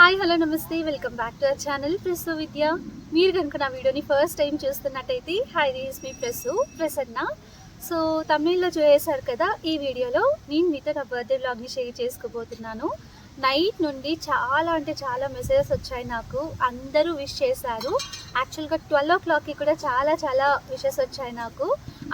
Hi hello నమస్తే welcome back to our channel press Vidya. మీరు కనుక నా వీడియోని ఫస్ట్ టైం చూస్తున్నట్టయితే hi this me Prasanna. So తమిళ్లో చూసేశారు కదా, ఈ వీడియోలో నేను మీతో నా బర్త్డే వ్లాగ్ని షేర్ చేసుకోబోతున్నాను. నైట్ నుండి చాలా అంటే చాలా మెసేజెస్ వచ్చాయి నాకు. అందరూ విష్ చేశారు. యాక్చువల్గా 12 o'clockకి కూడా చాలా చాలా విషెస్ వచ్చాయి నాకు.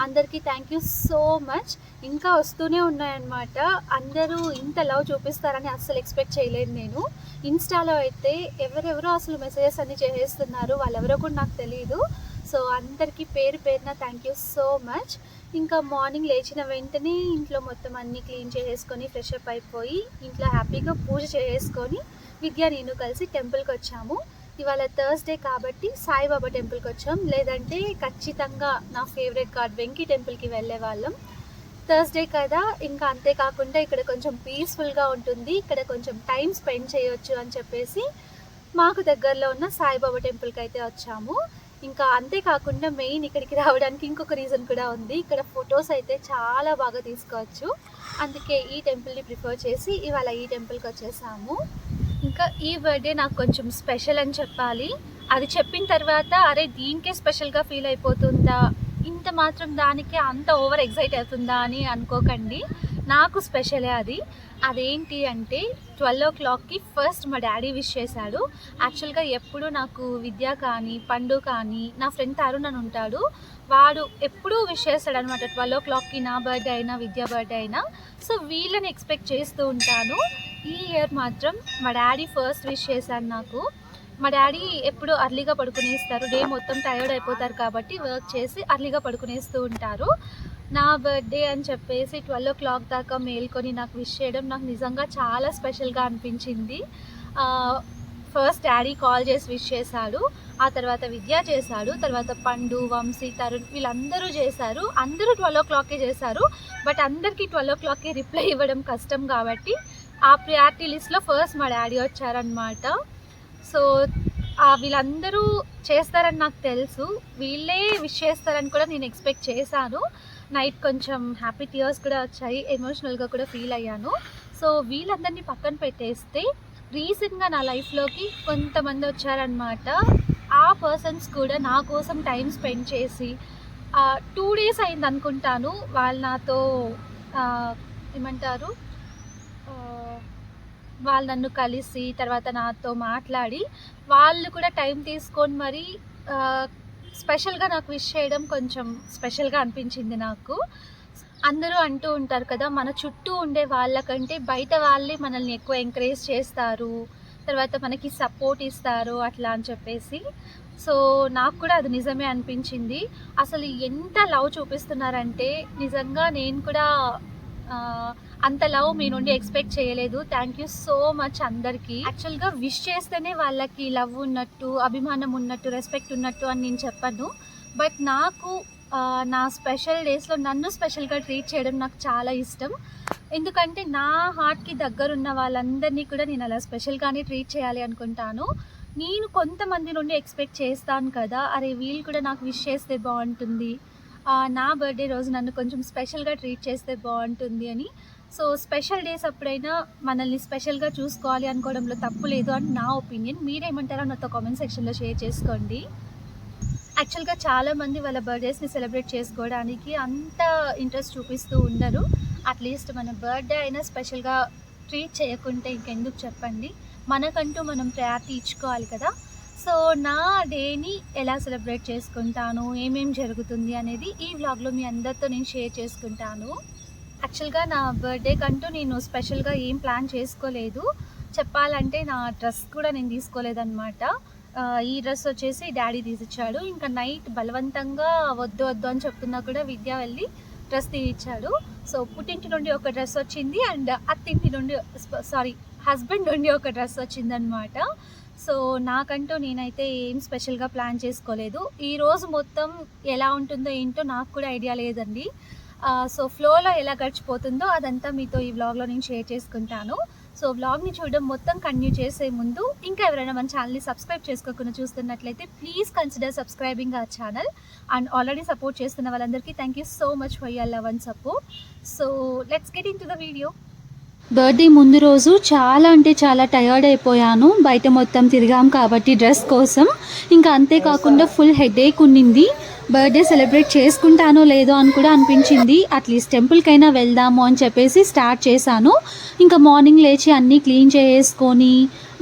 అందరికీ థ్యాంక్ యూ సో మచ్. ఇంకా వస్తూనే ఉన్నాయన్నమాట. అందరూ ఇంత లవ్ చూపిస్తారని అస్సలు ఎక్స్పెక్ట్ చేయలేదు నేను. ఇన్స్టాలో అయితే ఎవరెవరో అసలు మెసేజెస్ అన్నీ చేసేస్తున్నారు, వాళ్ళెవరో కూడా నాకు తెలియదు. సో అందరికీ పేరు పేరున థ్యాంక్ యూ సో మచ్. ఇంకా మార్నింగ్ లేచిన వెంటనే ఇంట్లో మొత్తం అన్నీ క్లీన్ చేసేసుకొని ఫ్రెష్ అప్ అయిపోయి ఇంట్లో హ్యాపీగా పూజ చేసుకొని విద్య నేను కలిసి టెంపుల్కి వచ్చాము. ఇవాళ థర్స్డే కాబట్టి సాయిబాబా టెంపుల్కి వచ్చాం, లేదంటే ఖచ్చితంగా నా ఫేవరెట్ గాడ్ వెంకీ టెంపుల్కి వెళ్ళే వాళ్ళం. థర్స్డే కదా, ఇంకా అంతేకాకుండా ఇక్కడ కొంచెం పీస్ఫుల్గా ఉంటుంది, ఇక్కడ కొంచెం టైం స్పెండ్ చేయొచ్చు అని చెప్పేసి మాకు దగ్గరలో ఉన్న సాయిబాబా టెంపుల్కి అయితే వచ్చాము. ఇంకా అంతేకాకుండా మెయిన్ ఇక్కడికి రావడానికి ఇంకొక రీజన్ కూడా ఉంది. ఇక్కడ ఫొటోస్ అయితే చాలా బాగా తీసుకోవచ్చు, అందుకే ఈ టెంపుల్ని ప్రిఫర్ చేసి ఇవాళ ఈ టెంపుల్కి వచ్చేసాము. ఇంకా ఈ బర్త్డే నాకు కొంచెం స్పెషల్ అని చెప్పాలి. అది చెప్పిన తర్వాత అరే దీనికే స్పెషల్గా ఫీల్ అయిపోతుందా, ఇంత మాత్రం దానికి అంత ఓవర్ ఎక్సైట్ అవుతుందా అని అనుకోకండి. నాకు స్పెషలే అది. అదేంటి అంటే 12 o'clockకి ఫస్ట్ మా డాడీ విష్ చేశాడు. యాక్చువల్గా ఎప్పుడు నాకు విద్య కానీ పండు కానీ నా ఫ్రెండ్ తరుణ్ అని ఉంటాడు, వాడు ఎప్పుడూ విష్ చేస్తాడు అనమాట 12 o'clockకి, నా బర్త్డే అయినా విద్య బర్త్డే అయినా. సో వీళ్ళని ఎక్స్పెక్ట్ చేస్తూ ఉంటాను. ఈ ఇయర్ మాత్రం మా డాడీ ఫస్ట్ విష్ చేశాడు నాకు. మా డాడీ ఎప్పుడు అర్లీగా పడుకునేస్తారు, డే మొత్తం టైర్డ్ అయిపోతారు కాబట్టి వర్క్ చేసి అర్లీగా పడుకునేస్తూ ఉంటారు. నా బర్త్డే అని చెప్పేసి 12 o'clock దాకా మేల్కొని నాకు విష్ చేయడం నాకు నిజంగా చాలా స్పెషల్గా అనిపించింది. ఫస్ట్ డాడీ కాల్ చేసి విష్ చేశాడు, ఆ తర్వాత విద్య చేశాడు, తర్వాత పండు, వంశీ, తరుణ్ వీళ్ళందరూ చేశారు. అందరూ 12 o'clockకే చేశారు. బట్ అందరికీ 12 o'clockకే రిప్లై ఇవ్వడం కష్టం కాబట్టి ఆ ప్రియారిటీ లిస్ట్లో ఫస్ట్ మా డాడీ వచ్చారనమాట. సో వీళ్ళందరూ చేస్తారని నాకు తెలుసు, వీళ్ళే విష్ చేస్తారని కూడా నేను ఎక్స్పెక్ట్ చేశాను. నైట్ కొంచెం హ్యాపీ టీయర్స్ కూడా వచ్చాయి, ఎమోషనల్గా కూడా ఫీల్ అయ్యాను. సో వీళ్ళందరినీ పక్కన పెట్టేస్తే రీసెంట్గా నా లైఫ్లోకి కొంతమంది వచ్చారనమాట. ఆ పర్సన్స్ కూడా నా కోసం టైం స్పెండ్ చేసి 2 days అయింది అనుకుంటాను వాళ్ళు నాతో ఏమంటారు వాళ్ళు నన్ను కలిసి తర్వాత నాతో మాట్లాడి వాళ్ళు కూడా టైం తీసుకొని మరి స్పెషల్గా నాకు విష్ చేయడం కొంచెం స్పెషల్గా అనిపించింది నాకు. అందరూ అంటూ ఉంటారు కదా, మన చుట్టూ ఉండే వాళ్ళకంటే బయట వాళ్ళే మనల్ని ఎక్కువ ఎంకరేజ్ చేస్తారు, తర్వాత మనకి సపోర్ట్ ఇస్తారు అట్లా అని చెప్పేసి. సో నాకు కూడా అది నిజమే అనిపించింది. అసలు ఎంత లవ్ చూపిస్తున్నారంటే నిజంగా నేను కూడా అంత లవ్ మీ నుండి ఎక్స్పెక్ట్ చేయలేదు. థ్యాంక్ యూ సో మచ్ అందరికీ. యాక్చువల్గా విష్ చేస్తేనే వాళ్ళకి లవ్ ఉన్నట్టు, అభిమానం ఉన్నట్టు, రెస్పెక్ట్ ఉన్నట్టు అని నేను చెప్పను. బట్ నాకు నా స్పెషల్ డేస్లో నన్ను స్పెషల్గా ట్రీట్ చేయడం నాకు చాలా ఇష్టం. ఎందుకంటే నా హార్ట్కి దగ్గరున్న వాళ్ళందరినీ కూడా నేను అలా స్పెషల్గానే ట్రీట్ చేయాలి అనుకుంటాను. నేను కొంతమంది నుండి ఎక్స్పెక్ట్ చేస్తాను కదా, అరే వీళ్ళు కూడా నాకు విష్ చేస్తే బాగుంటుంది, నా బర్త్డే రోజు నన్ను కొంచెం స్పెషల్గా ట్రీట్ చేస్తే బాగుంటుంది అని. సో స్పెషల్ డేస్ అప్పుడైనా మనల్ని స్పెషల్గా చూసుకోవాలి అనుకోవడంలో తప్పు లేదు అని నా ఒపీనియన్. మీరేమంటారో నాతో కామెంట్ సెక్షన్లో షేర్ చేసుకోండి. యాక్చువల్గా చాలామంది వాళ్ళ బర్త్డేస్ని సెలబ్రేట్ చేసుకోవడానికి అంత ఇంట్రెస్ట్ చూపిస్తూ ఉండరు. అట్లీస్ట్ మన బర్త్డే అయినా స్పెషల్గా ట్రీట్ చేయకుంటే ఇంకెందుకు చెప్పండి. మనకంటూ మనం ప్రయారిటీ ఇచ్చుకోవాలి కదా. సో నా డేని ఎలా సెలబ్రేట్ చేసుకుంటాను, ఏమేం జరుగుతుంది అనేది ఈ వ్లాగ్లో మీ అందరితో నేను షేర్ చేసుకుంటాను. యాక్చువల్గా నా బర్త్డే కంటూ నేను స్పెషల్గా ఏం ప్లాన్ చేసుకోలేదు. చెప్పాలంటే నా డ్రెస్ కూడా నేను తీసుకోలేదన్నమాట. ఈ డ్రెస్ వచ్చేసి డాడీ తీసిచ్చాడు. ఇంకా నైట్ బలవంతంగా వద్దు వద్దు అని చెప్తున్నా కూడా విద్య వెళ్ళి డ్రెస్ తీయించాడు. సో పుట్టింటి నుండి ఒక డ్రెస్ వచ్చింది అండ్ అత్తింటి నుండి హస్బెండ్ నుండి ఒక డ్రెస్ వచ్చిందనమాట. సో నాకంటూ నేనైతే ఏం స్పెషల్గా ప్లాన్ చేసుకోలేదు. ఈరోజు మొత్తం ఎలా ఉంటుందో ఏంటో నాకు కూడా ఐడియా లేదండి. సో ఫ్లోలో ఎలా గడిచిపోతుందో అదంతా మీతో ఈ వ్లాగ్లో నేను షేర్ చేసుకుంటాను. సో వ్లాగ్ని చూడడం మొత్తం కంటిన్యూ చేసే ముందు ఇంకా ఎవరైనా మన ఛానల్ని సబ్స్క్రైబ్ చేసుకోకుండా చూస్తున్నట్లయితే please consider subscribing our channel. And already support చేస్తున్న వాళ్ళందరికీ thank you so much for your love and support. So let's get in to the video. Birthday ముందు రోజు చాలా అంటే చాలా టయర్డ్ అయిపోయాను. బయట మొత్తం తిరిగాం కాబట్టి డ్రెస్ కోసం. ఇంకా అంతేకాకుండా ఫుల్ హెడేక్ ఉన్నింది. బర్త్డే సెలబ్రేట్ చేసుకుంటానో లేదో అని కూడా అనిపించింది. అట్లీస్ట్ టెంపుల్కైనా వెళ్దాము అని చెప్పేసి స్టార్ట్ చేశాను. ఇంకా మార్నింగ్ లేచి అన్నీ క్లీన్ చేసుకొని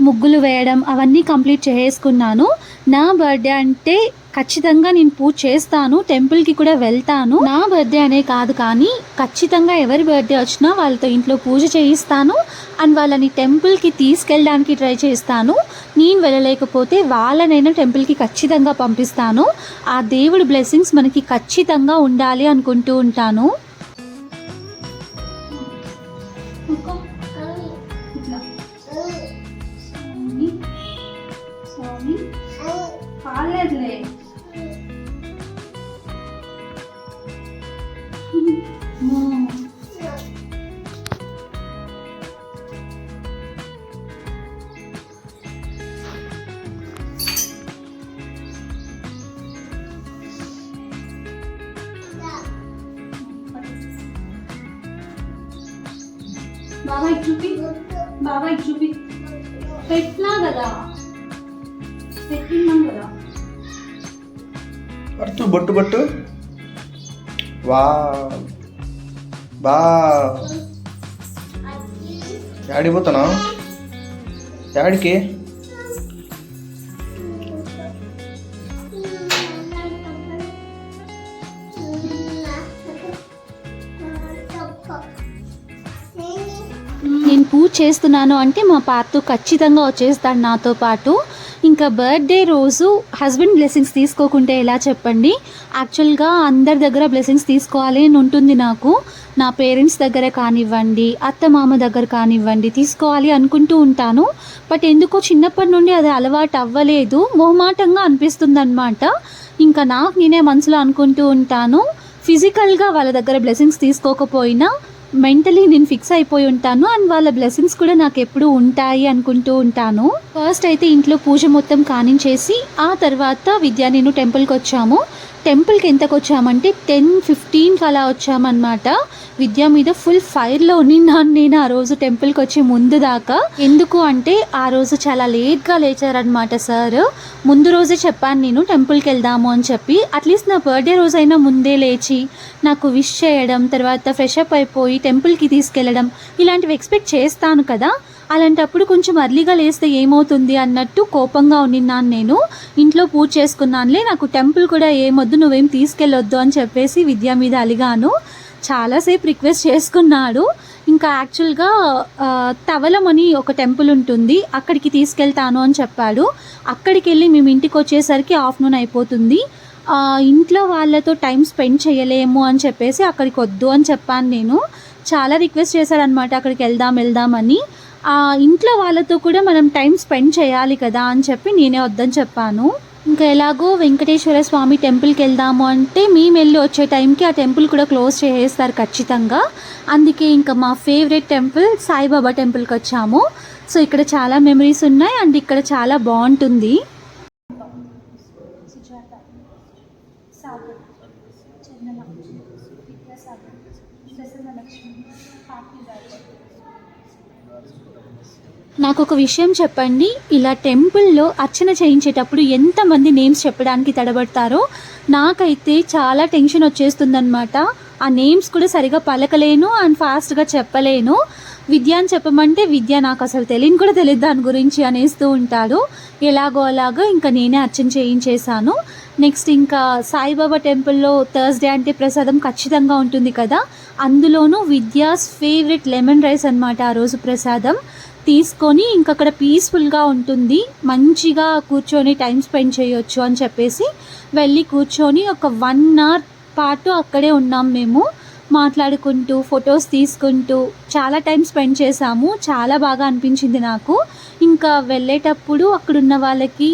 ముగ్గులు వేయడం అవన్నీ కంప్లీట్ చేసుకున్నాను. నా బర్త్డే అంటే ఖచ్చితంగా నేను పూజ చేస్తాను, టెంపుల్కి కూడా వెళ్తాను. నా బర్త్డే అనే కాదు కానీ ఖచ్చితంగా ఎవరి బర్త్డే వచ్చినా వాళ్ళతో ఇంట్లో పూజ చేయిస్తాను అండ్ వాళ్ళని టెంపుల్కి తీసుకెళ్ళడానికి ట్రై చేస్తాను. నేను వెళ్ళలేకపోతే వాళ్ళనైనా టెంపుల్కి ఖచ్చితంగా పంపిస్తాను. ఆ దేవుడి బ్లెస్సింగ్స్ మనకి ఖచ్చితంగా ఉండాలి అనుకుంటూ ఉంటాను. బాబాయ్ చూపి, బాబాయ్ చూపి. పెట్టినా కదా, పెట్టినాం కదా. అర్తు బొట్టు బొట్టు. వా బా యాడికి పోతున్నావు? యాడికి? నేను పూజ చేస్తున్నాను అంటే మా పార్తు ఖచ్చితంగా వచ్చేస్తాడు నాతో పాటు. ఇంకా బర్త్డే రోజు హస్బెండ్ బ్లెస్సింగ్స్ తీసుకోకుంటే ఎలా చెప్పండి. యాక్చువల్గా అందరి దగ్గర బ్లెస్సింగ్స్ తీసుకోవాలి అని ఉంటుంది నాకు. నా పేరెంట్స్ దగ్గర కానివ్వండి, అత్త మామ దగ్గర కానివ్వండి, తీసుకోవాలి అనుకుంటూ ఉంటాను. బట్ ఎందుకో చిన్నప్పటి నుండి అది అలవాటు అవ్వలేదు, మొహమాటంగా అనిపిస్తుంది అనమాట. ఇంకా నాకు నేనే మనసులో అనుకుంటూ ఉంటాను, ఫిజికల్గా వాళ్ళ దగ్గర బ్లెస్సింగ్స్ తీసుకోకపోయినా మెంటలీ నేను ఫిక్స్ అయిపోయి ఉంటాను అండ్ వాళ్ళ బ్లెస్సింగ్స్ కూడా నాకు ఎప్పుడూ ఉంటాయి అనుకుంటూ ఉంటాను. ఫస్ట్ అయితే ఇంట్లో పూజ మొత్తం కానించేసి ఆ తర్వాత విద్య నేను టెంపుల్కి వచ్చాము. టెంపుల్కి ఎంతకు వచ్చామంటే 10:15కి అలా వచ్చామన్నమాట. విద్య మీద ఫుల్ ఫైర్లో ఉన్నాను నేను ఆ రోజు టెంపుల్కి వచ్చే ముందు దాకా. ఎందుకు అంటే ఆ రోజు చాలా లేట్గా లేచారనమాట సార్. ముందు రోజే చెప్పాను నేను టెంపుల్కి వెళ్దాము అని చెప్పి. అట్లీస్ట్ నా బర్త్డే రోజైనా ముందే లేచి నాకు విష్ చేయడం, తర్వాత ఫ్రెష్ అప్ అయిపోయి టెంపుల్కి తీసుకెళ్ళడం ఇలాంటివి ఎక్స్పెక్ట్ చేస్తాను కదా. అలాంటప్పుడు కొంచెం అర్లీగా లేస్తే ఏమవుతుంది అన్నట్టు కోపంగా ఉన్నాను నేను. ఇంట్లో పూజ చేసుకున్నానులే, నాకు టెంపుల్ కూడా ఏమొద్దు, నువ్వేం తీసుకెళ్ళొద్దు అని చెప్పేసి విద్య మీద అలిగాను. చాలాసేపు రిక్వెస్ట్ చేసుకున్నాడు. ఇంకా యాక్చువల్గా తవలం అని ఒక టెంపుల్ ఉంటుంది, అక్కడికి తీసుకెళ్తాను అని చెప్పాడు. అక్కడికి వెళ్ళి మేము ఇంటికి వచ్చేసరికి ఆఫ్టర్నూన్ అయిపోతుంది. ఇంట్లో వాళ్ళతో టైం స్పెండ్ చేయలేము అని చెప్పేసి అక్కడికి వద్దు అని చెప్పాను నేను. చాలా రిక్వెస్ట్ చేశాడనమాట అక్కడికి వెళ్దామని. ఇంట్లో వాళ్ళతో కూడా మనం టైం స్పెండ్ చేయాలి కదా అని చెప్పి నేనే వద్దని చెప్పాను. ఇంకా ఎలాగో వెంకటేశ్వర స్వామి టెంపుల్కి వెళ్దాము అంటే మేము వెళ్ళి వచ్చే టైంకి ఆ టెంపుల్ కూడా క్లోజ్ చేసేస్తారు ఖచ్చితంగా. అందుకే ఇంకా మా ఫేవరెట్ టెంపుల్ సాయిబాబా టెంపుల్కి వచ్చాము. సో ఇక్కడ చాలా మెమరీస్ ఉన్నాయి అండ్ ఇక్కడ చాలా బాగుంటుంది. నాకు ఒక విషయం చెప్పండి, ఇలా టెంపుల్లో అర్చన చేయించేటప్పుడు ఎంతమంది నేమ్స్ చెప్పడానికి తడబడతారో. నాకైతే చాలా టెన్షన్ వచ్చేస్తుందన్నమాట. ఆ నేమ్స్ కూడా సరిగా పలకలేను అండ్ ఫాస్ట్గా చెప్పలేను. విద్య అని చెప్పమంటే విద్య నాకు అసలు తెలియని కూడా తెలియదు దాని గురించి అనేస్తూ ఉంటాడు. ఎలాగో అలాగో ఇంకా నేనే అర్చన చేయించేశాను. నెక్స్ట్ ఇంకా సాయిబాబా టెంపుల్లో థర్స్డే అంటే ప్రసాదం ఖచ్చితంగా ఉంటుంది కదా. అందులోనూ విద్యాస్ ఫేవరెట్ లెమన్ రైస్ అనమాట ఆ రోజు ప్రసాదం. తీసుకొని ఇంక అక్కడ పీస్ఫుల్గా ఉంటుంది, మంచిగా కూర్చొని టైం స్పెండ్ చేయొచ్చు అని చెప్పేసి వెళ్ళి కూర్చొని ఒక 1 hour పాటు అక్కడే ఉన్నాం మేము. మాట్లాడుకుంటూ ఫొటోస్ తీసుకుంటూ చాలా టైం స్పెండ్ చేసాము. చాలా బాగా అనిపించింది నాకు. ఇంకా వెళ్ళేటప్పుడు అక్కడున్న వాళ్ళకి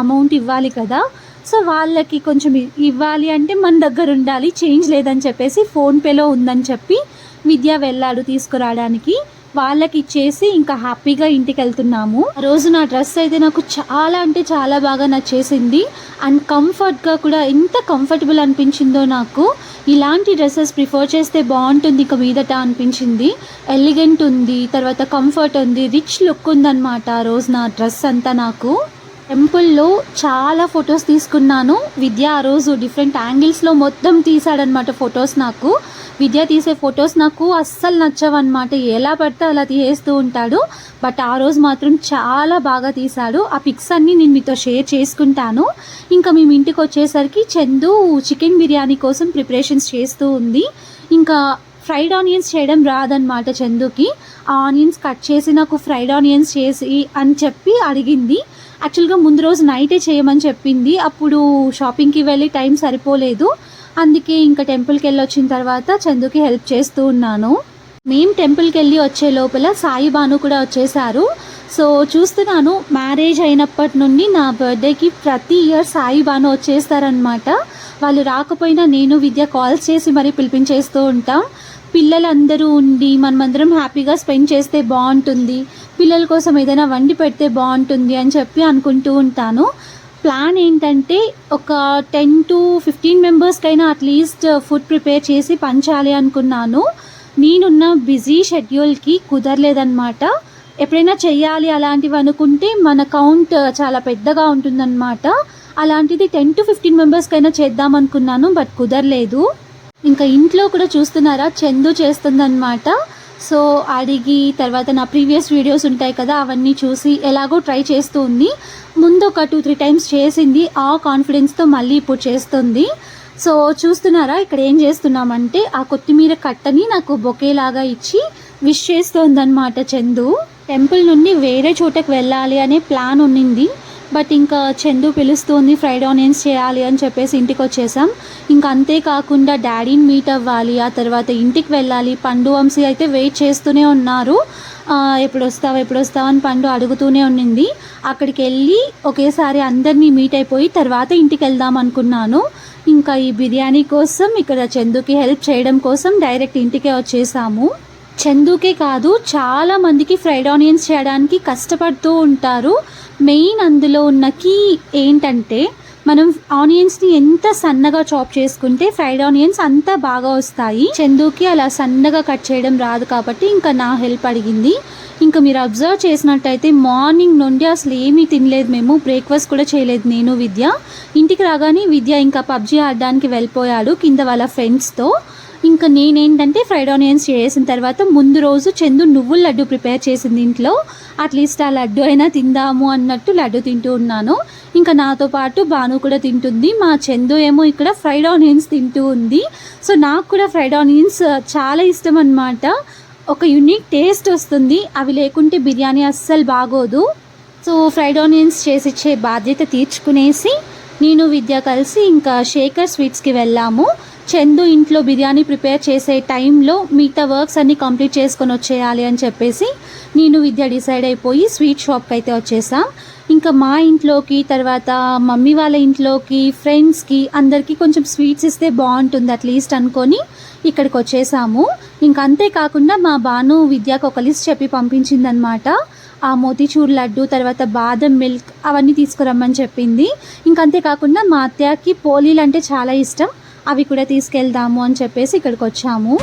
అమౌంట్ ఇవ్వాలి కదా. సో వాళ్ళకి కొంచెం ఇవ్వాలి అంటే మన దగ్గర ఉండాలి, చేంజ్ లేదని చెప్పేసి ఫోన్పేలో ఉందని చెప్పి విద్య వెళ్ళాడు తీసుకురావడానికి. వాళ్ళకి ఇచ్చేసి ఇంకా హ్యాపీగా ఇంటికి వెళ్తున్నాము. ఆ రోజు నా డ్రెస్ అయితే నాకు చాలా అంటే చాలా బాగా నచ్చేసింది. అండ్ కంఫర్ట్గా కూడా ఎంత కంఫర్టబుల్ అనిపించిందో నాకు. ఇలాంటి డ్రెస్సెస్ ప్రిఫర్ చేస్తే బాగుంటుంది ఇక మీదట అనిపించింది. ఎలిగెంట్ ఉంది, తర్వాత కంఫర్ట్ ఉంది, రిచ్ లుక్ ఉందన్నమాట ఆ రోజు నా డ్రెస్ అంతా. నాకు టెంపుల్లో చాలా ఫొటోస్ తీసుకున్నాను. విద్య ఆ రోజు డిఫరెంట్ యాంగిల్స్లో మొత్తం తీసాడనమాట ఫొటోస్. నాకు విద్య తీసే ఫొటోస్ నాకు అస్సలు నచ్చవన్నమాట. ఎలా పడితే అలా తీసేస్తూ ఉంటాడు. బట్ ఆ రోజు మాత్రం చాలా బాగా తీశాడు. ఆ పిక్స్ అన్నీ నేను మీతో షేర్ చేసుకుంటాను. ఇంకా మేము ఇంటికి వచ్చేసరికి చందు చికెన్ బిర్యానీ కోసం ప్రిపరేషన్స్ చేస్తూ ఉంది. ఇంకా ఫ్రైడ్ ఆనియన్స్ చేయడం రాదనమాట చందుకి. ఆ ఆనియన్స్ కట్ చేసి నాకు ఫ్రైడ్ ఆనియన్స్ చేసి అని చెప్పి అడిగింది. యాక్చువల్గా ముందు రోజు నైటే చేయమని చెప్పింది. అప్పుడు షాపింగ్కి వెళ్ళి టైం సరిపోలేదు. అందుకే ఇంకా టెంపుల్కి వెళ్ళి వచ్చిన తర్వాత చందుకి హెల్ప్ చేస్తూ ఉన్నాను. మేము టెంపుల్కి వెళ్ళి వచ్చే లోపల సాయి బాను కూడా వచ్చేసారు. సో చూస్తున్నాను, మ్యారేజ్ అయినప్పటి నుండి నా బర్త్డేకి ప్రతి ఇయర్ సాయి బాను వచ్చేస్తారనమాట. వాళ్ళు రాకపోయినా నేను విద్య కాల్స్ చేసి మరీ పిలిపించేస్తూ ఉంటాం. పిల్లలందరూ ఉండి మనమందరం హ్యాపీగా స్పెండ్ చేస్తే బాగుంటుంది, పిల్లల కోసం ఏదైనా వండి పెడితే బాగుంటుంది అని చెప్పి అనుకుంటూ ఉంటాను. ప్లాన్ ఏంటంటే ఒక 10 to 15 మెంబర్స్కైనా అట్లీస్ట్ ఫుడ్ ప్రిపేర్ చేసి పంచాలి అనుకున్నాను. నేనున్న బిజీ షెడ్యూల్కి కుదరలేదన్నమాట. ఎప్పుడైనా చెయ్యాలి అలాంటివి అనుకుంటే మన కౌంట్ చాలా పెద్దగా ఉంటుందన్నమాట. అలాంటిది 10 to 15 మెంబర్స్కైనా చేద్దాం అనుకున్నాను, బట్ కుదరలేదు. ఇంకా ఇంట్లో కూడా చూస్తున్నారా, చందు చేస్తుందన్నమాట. సో అడిగి తర్వాత నా ప్రీవియస్ వీడియోస్ ఉంటాయి కదా, అవన్నీ చూసి ఎలాగో ట్రై చేస్తూ ఉంది. ముందు ఒక 2-3 టైమ్స్ చేసింది. ఆ కాన్ఫిడెన్స్తో మళ్ళీ ఇప్పుడు చేస్తుంది. సో చూస్తున్నారా, ఇక్కడ ఏం చేస్తున్నామంటే ఆ కొత్తిమీర కట్టని నాకు బొకేలాగా ఇచ్చి విష్ చేస్తోందన్నమాట చందు. టెంపుల్ నుండి వేరే చోటకి వెళ్ళాలి అనే ప్లాన్ ఉన్నింది. బట్ ఇంకా చందు పిలుస్తుంది ఫ్రైడ్ ఆనియన్స్ చేయాలి అని చెప్పేసి ఇంటికి వచ్చేసాం. ఇంకా అంతేకాకుండా డాడీని మీట్ అవ్వాలి, ఆ తర్వాత ఇంటికి వెళ్ళాలి. పండు వంశీ అయితే వెయిట్ చేస్తూనే ఉన్నారు. ఎప్పుడు వస్తావా అని పండు అడుగుతూనే ఉండింది. అక్కడికి వెళ్ళి ఒకేసారి అందరినీ మీట్ అయిపోయి తర్వాత ఇంటికి వెళ్దాం అనుకున్నాను. ఇంకా ఈ బిర్యానీ కోసం ఇక్కడ చందుకి హెల్ప్ చేయడం కోసం డైరెక్ట్ ఇంటికే వచ్చేసాము. చందుకే కాదు, చాలా మందికి ఫ్రైడ్ ఆనియన్స్ చేయడానికి కష్టపడుతూ ఉంటారు. మెయిన్ అందులో ఉన్న కీ ఏంటంటే మనం ఆనియన్స్ని ఎంత సన్నగా చాప్ చేసుకుంటే ఫ్రైడ్ ఆనియన్స్ అంత బాగా వస్తాయి. చందుకి అలా సన్నగా కట్ చేయడం రాదు కాబట్టి ఇంకా నా హెల్ప్ అడిగింది. ఇంకా మీరు అబ్జర్వ్ చేసినట్టయితే మార్నింగ్ నుండి అసలు ఏమీ తినలేదు మేము, బ్రేక్ఫాస్ట్ కూడా చేయలేదు నేను విద్య. ఇంటికి రాగానే విద్య ఇంకా పబ్జీ ఆడడానికి వెళ్ళిపోయాడు కింద వాళ్ళ ఫ్రెండ్స్తో. ఇంకా నేనేంటంటే ఫ్రైడ్ ఆనియన్స్ చేసిన తర్వాత ముందు రోజు చందు నువ్వుల లడ్డు ప్రిపేర్ చేసింది ఇంట్లో. అట్లీస్ట్ ఆ లడ్డు అయినా తిందాము అన్నట్టు లడ్డు తింటూ ఉన్నాను. ఇంకా నాతో పాటు బాను కూడా తింటుంది. మా చందు ఏమో ఇక్కడ ఫ్రైడ్ ఆనియన్స్ తింటూ ఉంది. సో నాకు కూడా ఫ్రైడ్ ఆనియన్స్ చాలా ఇష్టం అన్నమాట. ఒక యూనిక్ టేస్ట్ వస్తుంది, అవి లేకుంటే బిర్యానీ అస్సలు బాగోదు. సో ఫ్రైడ్ ఆనియన్స్ చేసిచ్చే బాధ్యత తీర్చుకునేసి నేను విద్య కలిసి ఇంకా శేఖర్ స్వీట్స్కి వెళ్ళాము. చందు ఇంట్లో బిర్యానీ ప్రిపేర్ చేసే టైంలో మిగతా వర్క్స్ అన్నీ కంప్లీట్ చేసుకొని వచ్చేయాలి అని చెప్పేసి నేను విద్య డిసైడ్ అయిపోయి స్వీట్ షాప్కి అయితే వచ్చేసాం. ఇంకా మా ఇంట్లోకి తర్వాత మమ్మీ వాళ్ళ ఇంట్లోకి ఫ్రెండ్స్కి అందరికీ కొంచెం స్వీట్స్ ఇస్తే బాగుంటుంది అట్లీస్ట్ అనుకొని ఇక్కడికి వచ్చేసాము. ఇంకా అంతేకాకుండా మా బాను విద్యకు ఒక లిస్ట్ చెప్పి పంపించిందనమాట. ఆ మోతీచూర్ లడ్డు తర్వాత బాదం మిల్క్ అవన్నీ తీసుకురమ్మని చెప్పింది. ఇంకా అంతేకాకుండా మా అత్తయ్యకి పోలీలు అంటే చాలా ఇష్టం, అవి కూడా తీసుకెళ్దాము అని చెప్పేసి ఇక్కడికి వచ్చాము.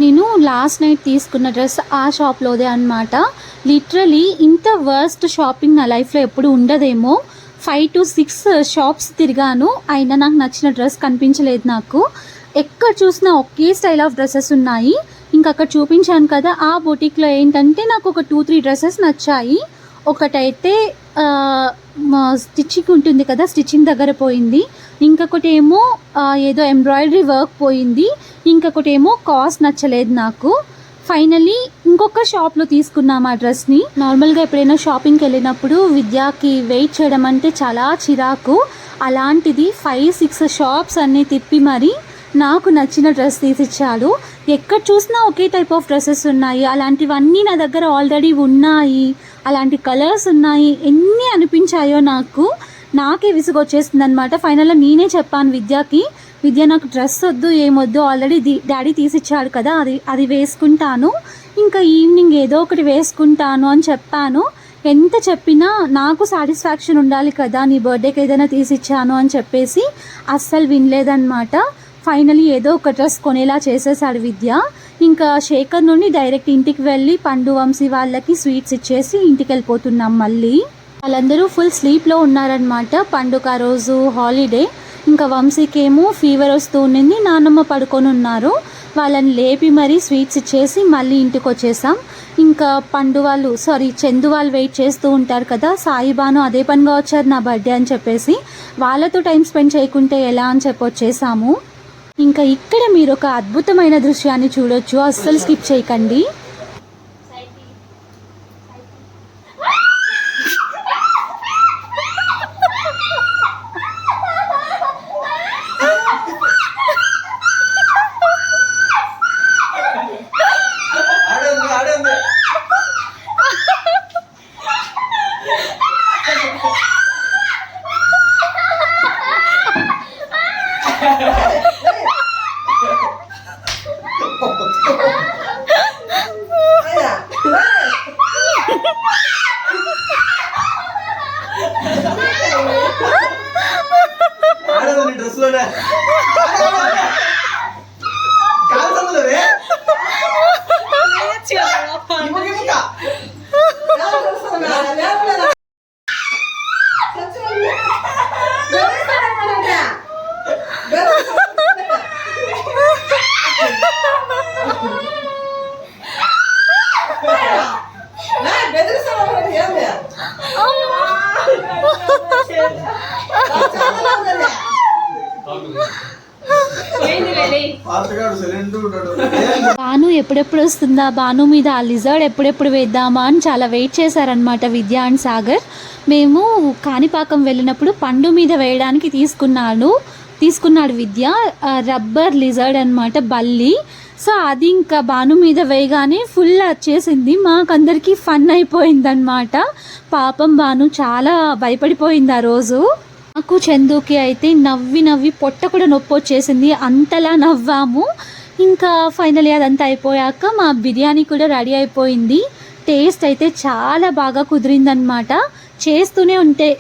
నేను లాస్ట్ నైట్ తీసుకున్న డ్రెస్ ఆ షాప్లోదే అనమాట. లిటరలీ ఇంత వర్స్ట్ షాపింగ్ నా లైఫ్లో ఎప్పుడు ఉండదేమో. 5 to 6 షాప్స్ తిరిగాను, అయినా నాకు నచ్చిన డ్రెస్ కనిపించలేదు. నాకు ఎక్కడ చూసినా ఒకే స్టైల్ ఆఫ్ డ్రెస్సెస్ ఉన్నాయి. ఇంకా అక్కడ చూపించాను కదా, ఆ బొటిక్లో ఏంటంటే నాకు ఒక 2-3 డ్రెస్సెస్ నచ్చాయి. ఒకటైతే స్టిచ్చింగ్ ఉంటుంది కదా, స్టిచ్చింగ్ దగ్గర పోయింది. ఇంకొకటి ఏమో ఏదో ఎంబ్రాయిడరీ వర్క్ పోయింది. ఇంకొకటి ఏమో కాస్ట్ నచ్చలేదు నాకు. ఫైనల్లీ ఇంకొక షాప్లో తీసుకున్నాం ఆ డ్రెస్ని. నార్మల్గా ఎప్పుడైనా షాపింగ్కి వెళ్ళినప్పుడు విద్యాకి వెయిట్ చేయడం అంటే చాలా చిరాకు. అలాంటిది 5-6 షాప్స్ అన్నీ తిప్పి మరి నాకు నచ్చిన డ్రెస్ తీసిచ్చాడు. ఎక్కడ చూసినా ఒకే టైప్ ఆఫ్ డ్రెస్సెస్ ఉన్నాయి, అలాంటివన్నీ నా దగ్గర ఆల్రెడీ ఉన్నాయి, అలాంటి కలర్స్ ఉన్నాయి. ఎన్ని అనిపించాయో నాకే విసుగొచ్చేస్తుంది అనమాట. ఫైనల్గా నేనే చెప్పాను విద్యకి, విద్య నాకు డ్రెస్ వద్దు ఏమొద్దు, ఆల్రెడీ డాడీ తీసిచ్చాడు కదా, అది వేసుకుంటాను, ఇంకా ఈవినింగ్ ఏదో ఒకటి వేసుకుంటాను అని చెప్పాను. ఎంత చెప్పినా నాకు సాటిస్ఫాక్షన్ ఉండాలి కదా, నీ బర్త్డేకి ఏదైనా తీసిచ్చాను అని చెప్పేసి అస్సలు వినలేదన్నమాట. ఫైనలీ ఏదో ఒక డ్రెస్ కొనేలా చేసేసాడు విద్య. ఇంకా శేఖర్ నుండి డైరెక్ట్ ఇంటికి వెళ్ళి పండు వంశీ వాళ్ళకి స్వీట్స్ ఇచ్చేసి ఇంటికి వెళ్ళిపోతున్నాం. మళ్ళీ వాళ్ళందరూ ఫుల్ స్లీప్లో ఉన్నారనమాట. పండుగ రోజు హాలిడే. ఇంకా వంశీకేమో ఫీవర్ వస్తూ ఉండింది, నాన్నమ్మ పడుకొని ఉన్నారు. వాళ్ళని లేపి మరీ స్వీట్స్ ఇచ్చేసి మళ్ళీ ఇంటికి వచ్చేసాం. ఇంకా చందు వాళ్ళు వెయిట్ చేస్తూ ఉంటారు కదా, సాయిబాను అదే పనిగా వచ్చారు నా బర్త్డే అని చెప్పేసి, వాళ్ళతో టైం స్పెండ్ చేయకుంటే ఎలా అని చెప్పి వచ్చేసాము. ఇంకా ఇక్కడ మీరు ఒక అద్భుతమైన దృశ్యాన్ని చూడొచ్చు, అస్సలు స్కిప్ చేయకండి. బాను ఎప్పుడెప్పుడు వస్తుందా, బాను మీద ఆ లిజర్డ్ ఎప్పుడెప్పుడు వేద్దామా అని చాలా వెయిట్ చేశారనమాట విద్య అండ్ సాగర్. మేము కాణిపాకం వెళ్ళినప్పుడు పండు మీద వేయడానికి తీసుకున్నాడు విద్య, రబ్బర్ లిజర్డ్ అనమాట, బల్లి. సో అది ఇంకా బాను మీద వేయగానే ఫుల్ వచ్చేసింది. మాకందరికీ ఫన్ అయిపోయిందనమాట. పాపం బాను చాలా భయపడిపోయింది ఆ రోజు. నాకు చందుకి అయితే నవ్వి పొట్ట కూడా నొప్పి వచ్చేసింది, అంతలా నవ్వాము. ఇంకా ఫైనలీ అదంతా అయిపోయాక మా బిర్యానీ కూడా రెడీ అయిపోయింది. టేస్ట్ అయితే చాలా బాగా కుదిరిందనమాట.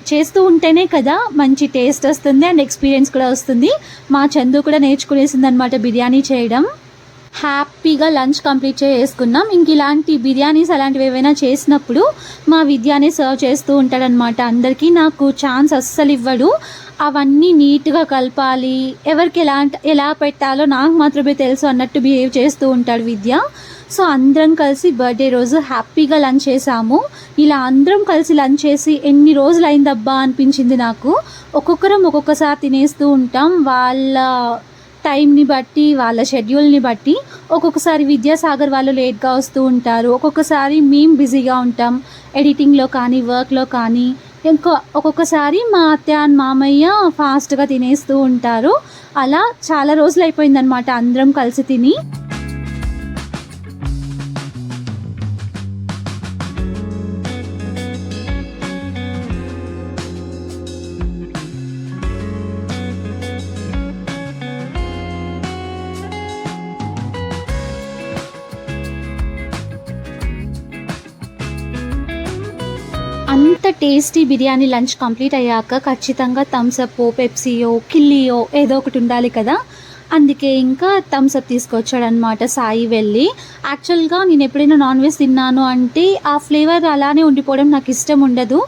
చేస్తూ ఉంటేనే కదా మంచి టేస్ట్ వస్తుంది అండ్ ఎక్స్పీరియన్స్ కూడా వస్తుంది. మా చందు కూడా నేర్చుకునేసింది అనమాట బిర్యానీ చేయడం. హ్యాపీగా లంచ్ కంప్లీట్ చేసుకున్నాం. ఇంక ఇలాంటి బిర్యానీస్ అలాంటివి ఏవైనా చేసినప్పుడు మా విద్యానే సర్వ్ చేస్తూ ఉంటాడనమాట అందరికీ. నాకు ఛాన్స్ అస్సలు ఇవ్వడు. అవన్నీ నీట్గా కలపాలి, ఎవరికి ఎలా పెట్టాలో నాకు మాత్రమే తెలుసు అన్నట్టు బిహేవ్ చేస్తూ ఉంటాడు విద్య. సో అందరం కలిసి బర్త్డే రోజు హ్యాపీగా లంచ్ చేసాము. ఇలా అందరం కలిసి లంచ్ చేసి ఎన్ని రోజులు అయిందబ్బా అనిపించింది నాకు. ఒక్కొక్కరం ఒక్కొక్కసారి తినేస్తూ ఉంటాం, వాళ్ళ టైంని బట్టి వాళ్ళ షెడ్యూల్ని బట్టి. ఒక్కొక్కసారి విద్యాసాగర్ వాళ్ళు లేట్గా వస్తూ ఉంటారు, ఒక్కొక్కసారి మేము బిజీగా ఉంటాం ఎడిటింగ్లో కానీ వర్క్లో కానీ. ఒక్కొక్కసారి మా అత్తయ్య అండ్ మామయ్య ఫాస్ట్గా తినేస్తూ ఉంటారు. అలా చాలా రోజులు అయిపోయిందనమాట అందరం కలిసి తిని. అంత టేస్టీ బిర్యానీ లంచ్ కంప్లీట్ అయ్యాక ఖచ్చితంగా థమ్స్అప్, పెప్సీయో, కిల్లీయో ఏదో ఒకటి ఉండాలి కదా. అందుకే ఇంకా థమ్స్అప్ తీసుకొచ్చాడనమాట సాయి వెళ్ళి. యాక్చువల్గా నేను ఎప్పుడైనా నాన్ వెజ్ తిన్నాను అంటే ఆ ఫ్లేవర్ అలానే ఉండిపోవడం నాకు ఇష్టం ఉండదు.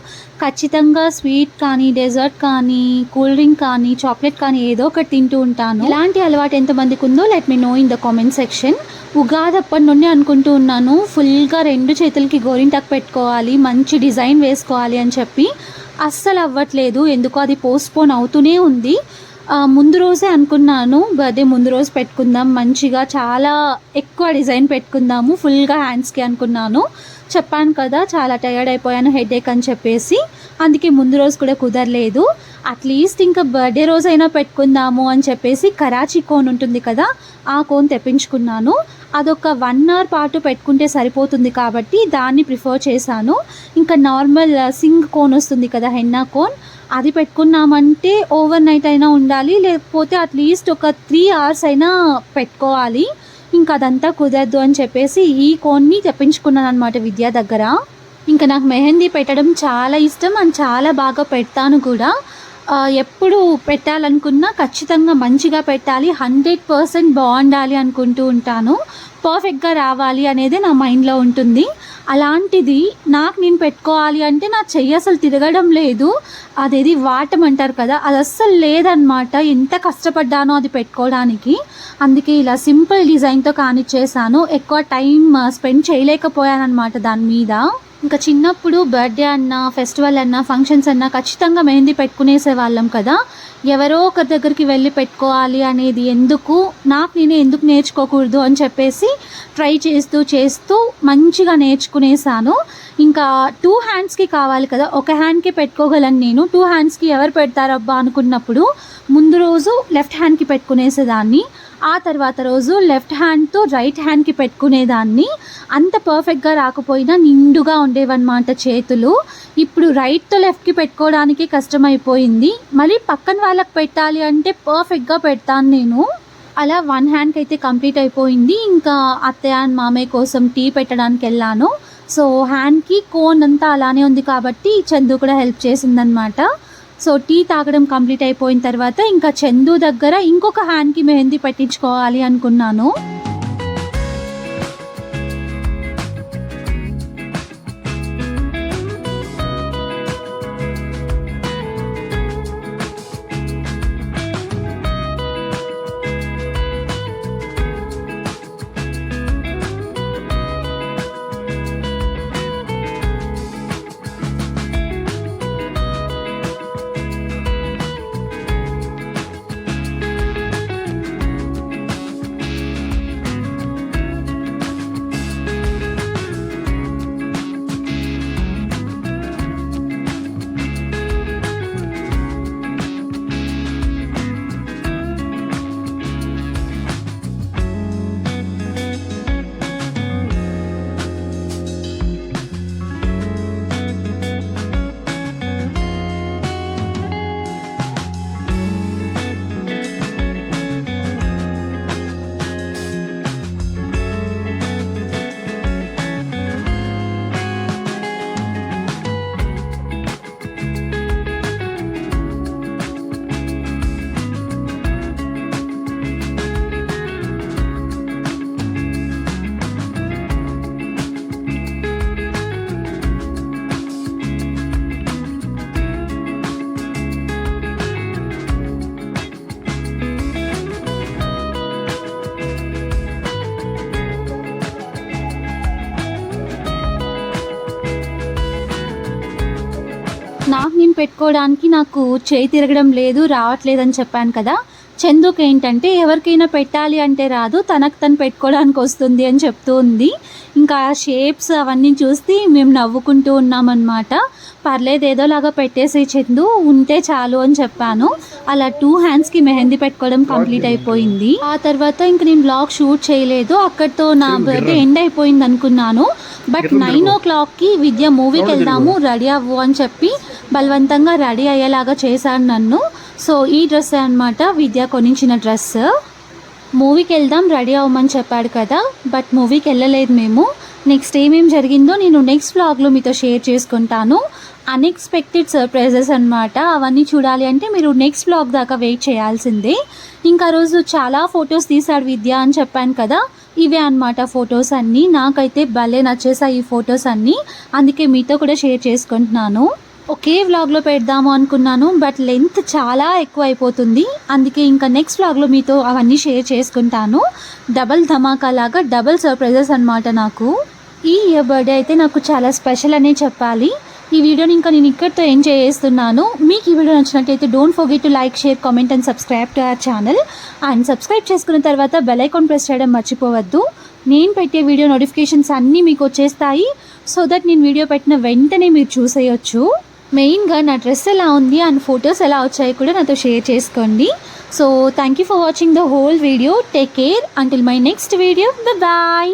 ఖచ్చితంగా స్వీట్ కానీ, డెజర్ట్ కానీ, కూల్ డ్రింక్ కానీ, చాక్లెట్ కానీ ఏదో ఒకటి తింటూ ఉంటాను. ఇలాంటి అలవాటు ఎంతమందికి ఉందో let me know in the comment section. Ugadi అప్పటి నుండి అనుకుంటూ ఉన్నాను ఫుల్గా 2 చేతులకి గోరింటాకు పెట్టుకోవాలి, మంచి డిజైన్ వేసుకోవాలి అని చెప్పి. అస్సలు అవ్వట్లేదు, ఎందుకో అది పోస్ట్పోన్ అవుతూనే ఉంది. ముందు రోజే అనుకున్నాను బర్త్డే ముందు రోజు పెట్టుకుందాం, మంచిగా చాలా ఎక్కువ డిజైన్ పెట్టుకుందాము ఫుల్గా హ్యాండ్స్కి అనుకున్నాను. చెప్పాను కదా చాలా టయర్డ్ అయిపోయాను, హెడేక్ అని చెప్పేసి. అందుకే ముందు రోజు కూడా కుదరలేదు. అట్లీస్ట్ ఇంకా బర్త్డే రోజైనా పెట్టుకుందాము అని చెప్పేసి కరాచీ కోన్ ఉంటుంది కదా, ఆ కోన్ తెప్పించుకున్నాను. అదొక 1 అవర్ పాటు పెట్టుకుంటే సరిపోతుంది కాబట్టి దాన్ని ప్రిఫర్ చేశాను. ఇంకా నార్మల్ సింగ్ కోన్ వస్తుంది కదా, హెన్నా కోన్, అది పెట్టుకున్నామంటే ఓవర్ నైట్ అయినా ఉండాలి, లేకపోతే అట్లీస్ట్ ఒక 3 అవర్స్ అయినా పెట్టుకోవాలి. ఇంకా అదంతా కుదరదు అని చెప్పేసి ఈ కోన్ని తెప్పించుకున్నాను అనమాట విద్యా దగ్గర. ఇంకా నాకు మెహందీ పెట్టడం చాలా ఇష్టం అండ్ చాలా బాగా పెడతాను కూడా. ఎప్పుడు పెట్టాలనుకున్నా ఖచ్చితంగా మంచిగా పెట్టాలి, 100% బాగుండాలి అనుకుంటూ ఉంటాను. పర్ఫెక్ట్గా రావాలి అనేది నా మైండ్లో ఉంటుంది. అలాంటిది నాకు నేను పెట్టుకోవాలి అంటే నా చెయ్యి అసలు తిరగడం లేదు. అదేది వాటం అంటారు కదా, అది అస్సలు లేదనమాట. ఎంత కష్టపడ్డానో అది పెట్టుకోవడానికి. అందుకే ఇలా సింపుల్ డిజైన్తో కానిచ్చేసాను. ఎక్కువ టైం స్పెండ్ చేయలేకపోయాను అనమాట దాని మీద. ఇంకా చిన్నప్పుడు బర్త్డే అన్నా, ఫెస్టివల్ అన్నా, ఫంక్షన్స్ అన్నా ఖచ్చితంగా మెహందీ పెట్టుకునేసే వాళ్ళం కదా. ఎవరో ఒకరి దగ్గరికి వెళ్ళి పెట్టుకోవాలి అనేది ఎందుకు, నాకు నేనే ఎందుకు నేర్చుకోకూడదు అని చెప్పేసి ట్రై చేస్తూ మంచిగా నేర్చుకునేసాను. ఇంకా 2 హ్యాండ్స్కి కావాలి కదా, ఒక హ్యాండ్కి పెట్టుకోగలను నేను. 2 హ్యాండ్స్కి ఎవరు పెడతారబ్బా అనుకున్నప్పుడు ముందు రోజు లెఫ్ట్ హ్యాండ్కి పెట్టుకునేసేదాన్ని, ఆ తర్వాత రోజు లెఫ్ట్ హ్యాండ్తో రైట్ హ్యాండ్కి పెట్టుకునేదాన్ని. అంత పర్ఫెక్ట్గా రాకపోయినా నిండుగా ఉండేవన్నమాట చేతులు. ఇప్పుడు రైట్తో లెఫ్ట్కి పెట్టుకోవడానికి కష్టమైపోయింది. మళ్ళీ పక్కన వాళ్ళకి పెట్టాలి అంటే పర్ఫెక్ట్గా పెడతాను నేను. అలా 1 హ్యాండ్కి అయితే కంప్లీట్ అయిపోయింది. ఇంకా అత్తయ్య అండ్ మామయ్య కోసం టీ పెట్టడానికి వెళ్ళాను. సో హ్యాండ్కి కోన్ అంతా అలానే ఉంది కాబట్టి చందు కూడా హెల్ప్ చేసిందనమాట. సో టీ తాగడం కంప్లీట్ అయిపోయిన తర్వాత ఇంకా చందు దగ్గర ఇంకొక హ్యాండ్కి మెహందీ పెట్టించుకోవాలి అనుకున్నాను. నాకు నేను పెట్టుకోవడానికి నాకు చేయి తిరగడం లేదు, రావట్లేదని చెప్పాను కదా. చందుకి ఏంటంటే ఎవరికైనా పెట్టాలి అంటే రాదు, తనకు తను పెట్టుకోవడానికి వస్తుంది అని చెప్తూ ఉంది. ఇంకా షేప్స్ అవన్నీ చూస్తే మేము నవ్వుకుంటూ ఉన్నామన్నమాట. పర్లేదు ఏదోలాగా పెట్టేసి చందు ఉంటే చాలు అని చెప్పాను. అలా 2 హ్యాండ్స్కి మెహందీ పెట్టుకోవడం కంప్లీట్ అయిపోయింది. ఆ తర్వాత ఇంక నేను బ్లాగ్ షూట్ చేయలేదు, అక్కడితో నా బర్త్డే ఎండ్ అయిపోయింది అనుకున్నాను. బట్ 9 o'clockకి విద్య మూవీకి వెళ్దాము రెడీ అవ్వు అని చెప్పి బలవంతంగా రెడీ అయ్యేలాగా చేశాను నన్ను. సో ఈ డ్రెస్ అనమాట విద్య కొనించిన డ్రెస్. మూవీకి వెళ్దాం రెడీ అవ్వమని చెప్పాడు కదా, బట్ మూవీకి వెళ్ళలేదు మేము. నెక్స్ట్ ఏమేమి జరిగిందో నేను నెక్స్ట్ వ్లాగ్లో మీతో షేర్ చేసుకుంటాను. అన్ఎక్స్పెక్టెడ్ సర్ప్రైజెస్ అనమాట. అవన్నీ చూడాలి అంటే మీరు నెక్స్ట్ వ్లాగ్ దాకా వెయిట్ చేయాల్సిందే. ఇంకా రోజు చాలా ఫొటోస్ తీశాడు విద్య అని చెప్పాను కదా, ఇవే అనమాట ఫొటోస్ అన్నీ. నాకైతే భలే నచ్చేసాయి ఈ ఫొటోస్ అన్నీ, అందుకే మీతో కూడా షేర్ చేసుకుంటున్నాను. ఒకే వ్లాగ్లో పెడదాము అనుకున్నాను, బట్ లెంత్ చాలా ఎక్కువ అయిపోతుంది. అందుకే ఇంకా నెక్స్ట్ వ్లాగ్లో మీతో అవన్నీ షేర్ చేసుకుంటాను. డబల్ ధమాకా లాగా డబల్ సర్ప్రైజెస్ అనమాట నాకు. ఈ ఇయర్ బర్త్డే అయితే నాకు చాలా స్పెషల్ అనే చెప్పాలి. ఈ వీడియోని ఇంకా నేను ఇక్కడితో ఎంజాయ్ చేస్తున్నాను. మీకు ఈ వీడియో నచ్చినట్టయితే don't forget to like, share, comment and subscribe to our channel. And subscribe చేసుకున్న తర్వాత బెల్ ఐకాన్ ప్రెస్ చేయడం మర్చిపోవద్దు. నేను పెట్టే వీడియో నోటిఫికేషన్స్ అన్నీ మీకు వచ్చేస్తాయి. సో దట్ నేను వీడియో పెట్టిన వెంటనే మీరు చూసేయచ్చు. మెయిన్గా నా డ్రెస్ ఎలా ఉంది అండ్ ఫొటోస్ ఎలా వచ్చాయో కూడా నాతో షేర్ చేసుకోండి. So thank you for watching the whole video. Take care until my next video. Bye.